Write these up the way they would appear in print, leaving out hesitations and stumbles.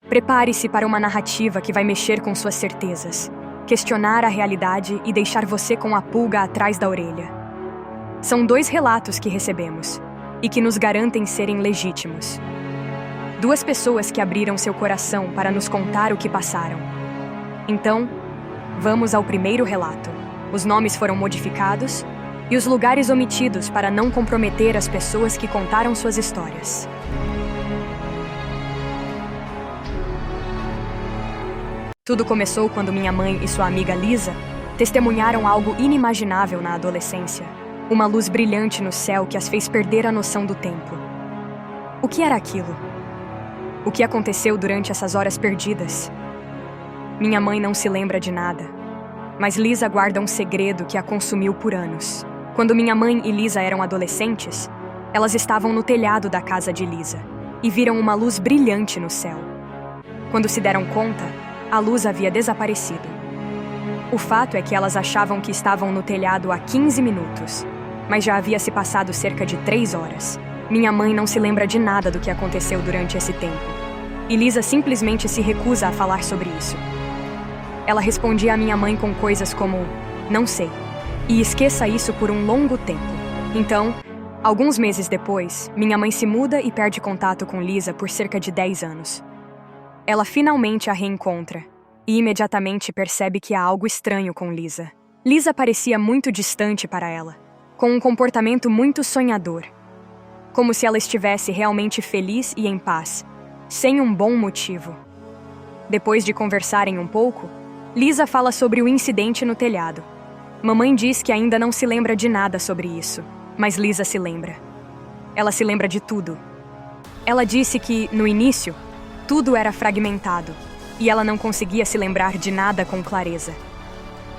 Prepare-se para uma narrativa que vai mexer com suas certezas, questionar a realidade e deixar você com a pulga atrás da orelha. São 2 relatos que recebemos e que nos garantem serem legítimos. 2 pessoas que abriram seu coração para nos contar o que passaram. Então, vamos ao primeiro relato. Os nomes foram modificados e os lugares omitidos para não comprometer as pessoas que contaram suas histórias. Tudo começou quando minha mãe e sua amiga Lisa testemunharam algo inimaginável na adolescência. Uma luz brilhante no céu que as fez perder a noção do tempo. O que era aquilo? O que aconteceu durante essas horas perdidas? Minha mãe não se lembra de nada, mas Lisa guarda um segredo que a consumiu por anos. Quando minha mãe e Lisa eram adolescentes, elas estavam no telhado da casa de Lisa e viram uma luz brilhante no céu. Quando se deram conta, a luz havia desaparecido. O fato é que elas achavam que estavam no telhado há 15 minutos, mas já havia se passado cerca de 3 horas. Minha mãe não se lembra de nada do que aconteceu durante esse tempo, e Lisa simplesmente se recusa a falar sobre isso. Ela respondia à minha mãe com coisas como, não sei, e esqueça isso por um longo tempo. Então, alguns meses depois, minha mãe se muda e perde contato com Lisa por cerca de 10 anos. Ela finalmente a reencontra e imediatamente percebe que há algo estranho com Lisa. Lisa parecia muito distante para ela, com um comportamento muito sonhador, como se ela estivesse realmente feliz e em paz, sem um bom motivo. Depois de conversarem um pouco, Lisa fala sobre o incidente no telhado. Mamãe diz que ainda não se lembra de nada sobre isso, mas Lisa se lembra. Ela se lembra de tudo. Ela disse que, no início, tudo era fragmentado, e ela não conseguia se lembrar de nada com clareza.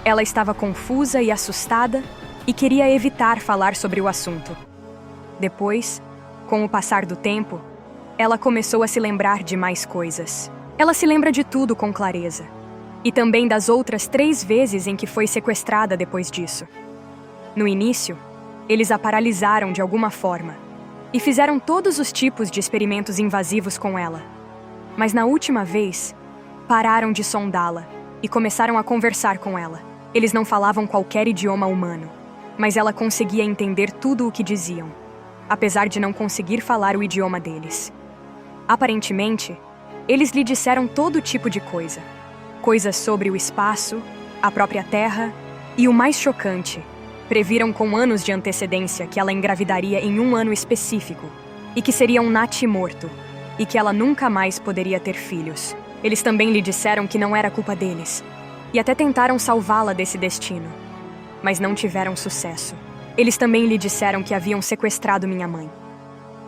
Ela estava confusa e assustada e queria evitar falar sobre o assunto. Depois, com o passar do tempo, ela começou a se lembrar de mais coisas. Ela se lembra de tudo com clareza, e também das outras 3 vezes em que foi sequestrada depois disso. No início, eles a paralisaram de alguma forma e fizeram todos os tipos de experimentos invasivos com ela. Mas na última vez, pararam de sondá-la e começaram a conversar com ela. Eles não falavam qualquer idioma humano, mas ela conseguia entender tudo o que diziam, apesar de não conseguir falar o idioma deles. Aparentemente, eles lhe disseram todo tipo de coisa. Coisas sobre o espaço, a própria Terra e, o mais chocante, previram com anos de antecedência que ela engravidaria em um ano específico e que seria um natimorto e que ela nunca mais poderia ter filhos. Eles também lhe disseram que não era culpa deles e até tentaram salvá-la desse destino, mas não tiveram sucesso. Eles também lhe disseram que haviam sequestrado minha mãe.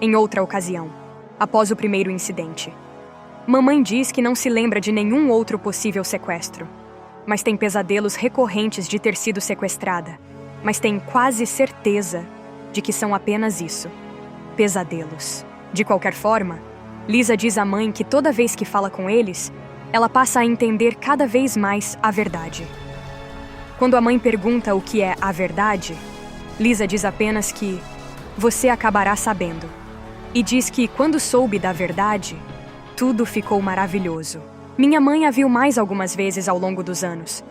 Em outra ocasião, após o primeiro incidente, mamãe diz que não se lembra de nenhum outro possível sequestro, mas tem pesadelos recorrentes de ter sido sequestrada, mas tem quase certeza de que são apenas isso, pesadelos. De qualquer forma, Lisa diz à mãe que toda vez que fala com eles, ela passa a entender cada vez mais a verdade. Quando a mãe pergunta o que é a verdade, Lisa diz apenas que você acabará sabendo. E diz que quando soube da verdade, tudo ficou maravilhoso. Minha mãe a viu mais algumas vezes ao longo dos anos.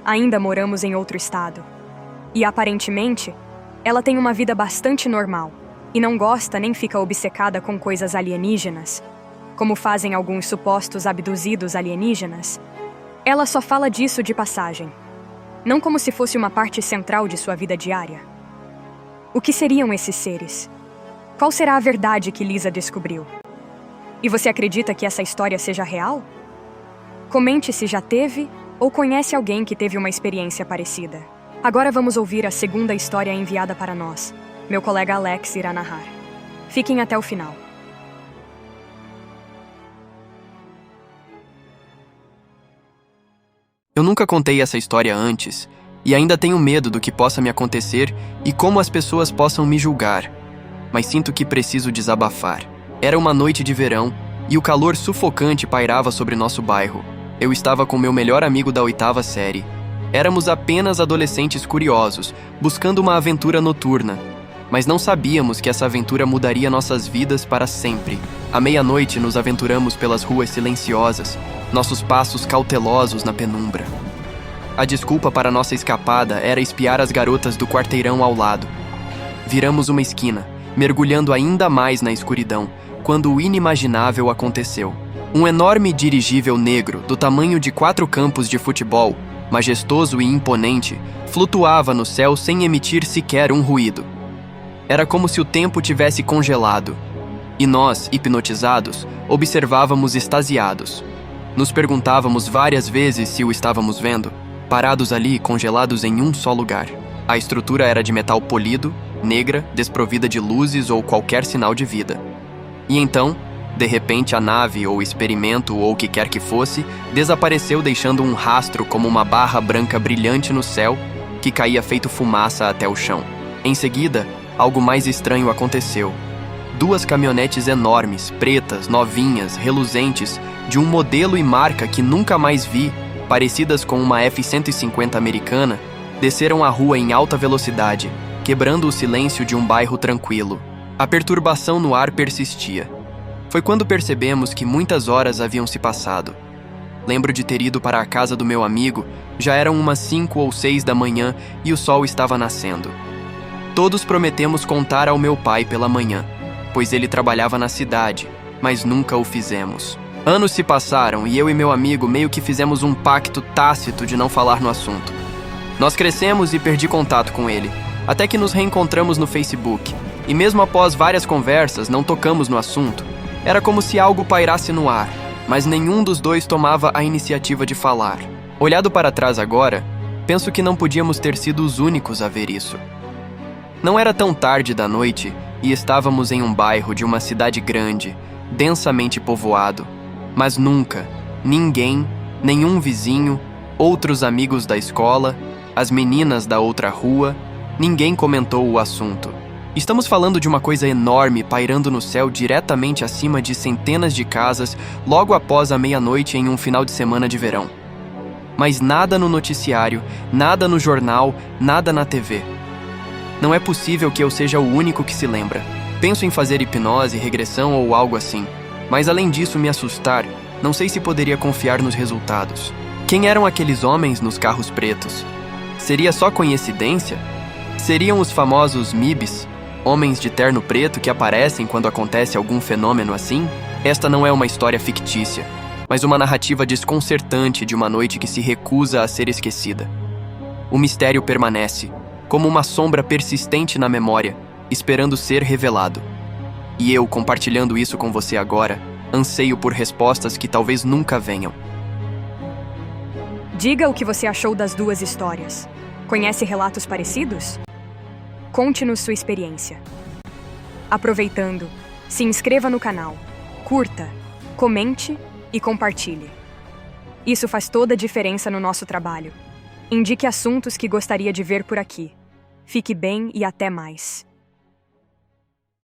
Ainda moramos em outro estado. E aparentemente, ela tem uma vida bastante normal. E não gosta nem fica obcecada com coisas alienígenas, como fazem alguns supostos abduzidos alienígenas. Ela só fala disso de passagem, não como se fosse uma parte central de sua vida diária. O que seriam esses seres? Qual será a verdade que Lisa descobriu? E você acredita que essa história seja real? Comente se já teve ou conhece alguém que teve uma experiência parecida. Agora vamos ouvir a segunda história enviada para nós. Meu colega Alex irá narrar. Fiquem até o final. Eu nunca contei essa história antes, e ainda tenho medo do que possa me acontecer e como as pessoas possam me julgar. Mas sinto que preciso desabafar. Era uma noite de verão, e o calor sufocante pairava sobre nosso bairro. Eu estava com meu melhor amigo da 8ª série. Éramos apenas adolescentes curiosos, buscando uma aventura noturna. mas não sabíamos que essa aventura mudaria nossas vidas para sempre. À meia-noite, nos aventuramos pelas ruas silenciosas, nossos passos cautelosos na penumbra. A desculpa para nossa escapada era espiar as garotas do quarteirão ao lado. Viramos uma esquina, mergulhando ainda mais na escuridão, quando o inimaginável aconteceu. Um enorme dirigível negro, do tamanho de 4 campos de futebol, majestoso e imponente, flutuava no céu sem emitir sequer um ruído. Era como se o tempo tivesse congelado, e nós, hipnotizados, observávamos extasiados. Nos perguntávamos várias vezes se o estávamos vendo, parados ali, congelados em um só lugar. A estrutura era de metal polido, negra, desprovida de luzes ou qualquer sinal de vida. E então, de repente, a nave ou experimento ou o que quer que fosse, desapareceu deixando um rastro como uma barra branca brilhante no céu que caía feito fumaça até o chão. Em seguida, algo mais estranho aconteceu. 2 caminhonetes enormes, pretas, novinhas, reluzentes, de um modelo e marca que nunca mais vi, parecidas com uma F-150 americana, desceram a rua em alta velocidade, quebrando o silêncio de um bairro tranquilo. A perturbação no ar persistia. Foi quando percebemos que muitas horas haviam se passado. Lembro de ter ido para a casa do meu amigo, já eram umas 5 ou 6 da manhã e o sol estava nascendo. Todos prometemos contar ao meu pai pela manhã, pois ele trabalhava na cidade, mas nunca o fizemos. Anos se passaram e eu e meu amigo meio que fizemos um pacto tácito de não falar no assunto. Nós crescemos e perdi contato com ele, até que nos reencontramos no Facebook, e mesmo após várias conversas não tocamos no assunto. Era como se algo pairasse no ar, mas nenhum dos dois tomava a iniciativa de falar. Olhado para trás agora, penso que não podíamos ter sido os únicos a ver isso. Não era tão tarde da noite e estávamos em um bairro de uma cidade grande, densamente povoado, mas nunca, ninguém, nenhum vizinho, outros amigos da escola, as meninas da outra rua, ninguém comentou o assunto. Estamos falando de uma coisa enorme pairando no céu diretamente acima de centenas de casas logo após a meia-noite em um final de semana de verão. Mas nada no noticiário, nada no jornal, nada na TV. Não é possível que eu seja o único que se lembra. Penso em fazer hipnose, regressão ou algo assim, mas além disso me assustar, não sei se poderia confiar nos resultados. Quem eram aqueles homens nos carros pretos? Seria só coincidência? Seriam os famosos MIBs, homens de terno preto que aparecem quando acontece algum fenômeno assim? Esta não é uma história fictícia, mas uma narrativa desconcertante de uma noite que se recusa a ser esquecida. O mistério permanece, como uma sombra persistente na memória, esperando ser revelado. E eu, compartilhando isso com você agora, anseio por respostas que talvez nunca venham. Diga o que você achou das 2 histórias. Conhece relatos parecidos? Conte-nos sua experiência. Aproveitando, se inscreva no canal, curta, comente e compartilhe. Isso faz toda a diferença no nosso trabalho. Indique assuntos que gostaria de ver por aqui. Fique bem e até mais.